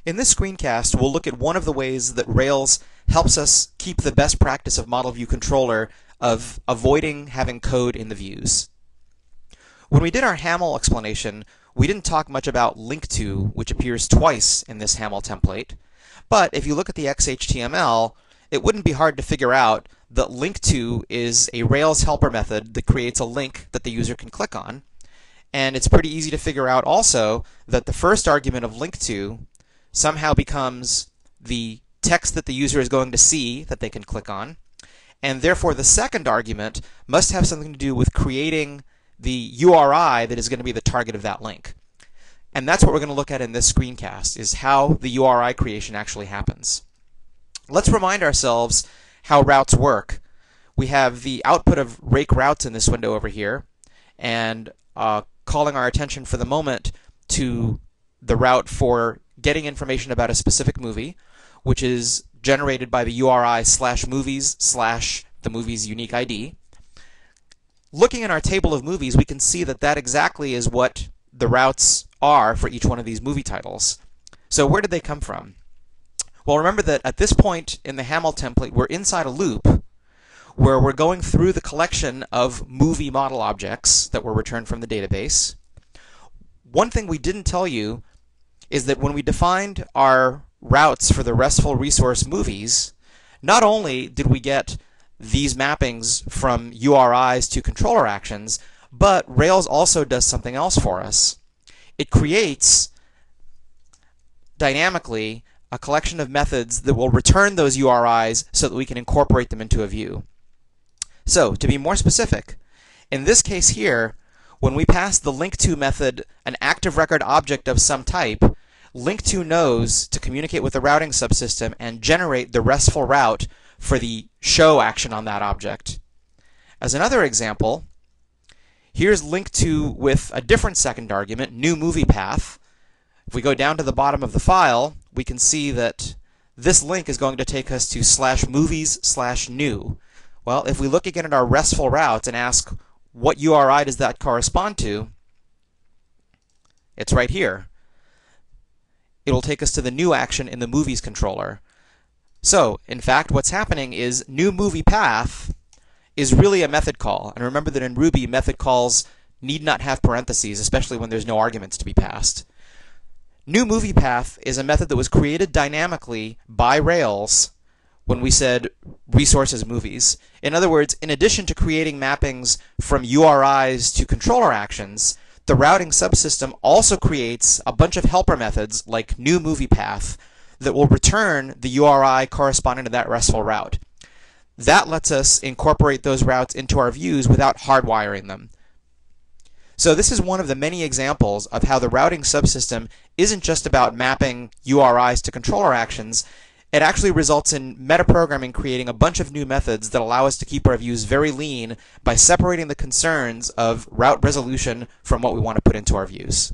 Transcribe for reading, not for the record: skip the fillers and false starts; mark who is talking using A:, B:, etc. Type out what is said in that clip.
A: In this screencast, we'll look at one of the ways that Rails helps us keep the best practice of Model View Controller of avoiding having code in the views. When we did our Haml explanation, we didn't talk much about link to, which appears twice in this Haml template. But if you look at the XHTML, it wouldn't be hard to figure out that link to is a Rails helper method that creates a link that the user can click on. And it's pretty easy to figure out also that the first argument of link to somehow becomes the text that the user is going to see that they can click on. And therefore, the second argument must have something to do with creating the URI that is going to be the target of that link. And that's what we're going to look at in this screencast, is how the URI creation actually happens. Let's remind ourselves how routes work. We have the output of rake routes in this window over here, and calling our attention for the moment to the route for getting information about a specific movie, which is generated by the URI /movies/ the movie's unique ID. Looking at our table of movies, we can see that that exactly is what the routes are for each one of these movie titles. So where did they come from? Well, remember that at this point in the Haml template, we're inside a loop where we're going through the collection of movie model objects that were returned from the database. One thing we didn't tell you is that when we defined our routes for the RESTful resource movies, not only did we get these mappings from URIs to controller actions, but Rails also does something else for us. It creates dynamically a collection of methods that will return those URIs so that we can incorporate them into a view. So, to be more specific, in this case here, when we pass the link_to method an active record object of some type, link_to knows to communicate with the routing subsystem and generate the RESTful route for the show action on that object. As another example, here's link_to with a different second argument, new movie path. If we go down to the bottom of the file, we can see that this link is going to take us to /movies/new. Well, if we look again at our RESTful routes and ask what URI does that correspond to, it's right here. It'll take us to the new action in the movies controller. So, in fact, what's happening is new movie path is really a method call. And remember that in Ruby, method calls need not have parentheses, especially when there's no arguments to be passed. New movie path is a method that was created dynamically by Rails when we said resources movies. In other words, in addition to creating mappings from URIs to controller actions, the routing subsystem also creates a bunch of helper methods like new movie path that will return the URI corresponding to that RESTful route. That lets us incorporate those routes into our views without hardwiring them. So this is one of the many examples of how the routing subsystem isn't just about mapping URIs to controller actions. It actually results in metaprogramming creating a bunch of new methods that allow us to keep our views very lean by separating the concerns of route resolution from what we want to put into our views.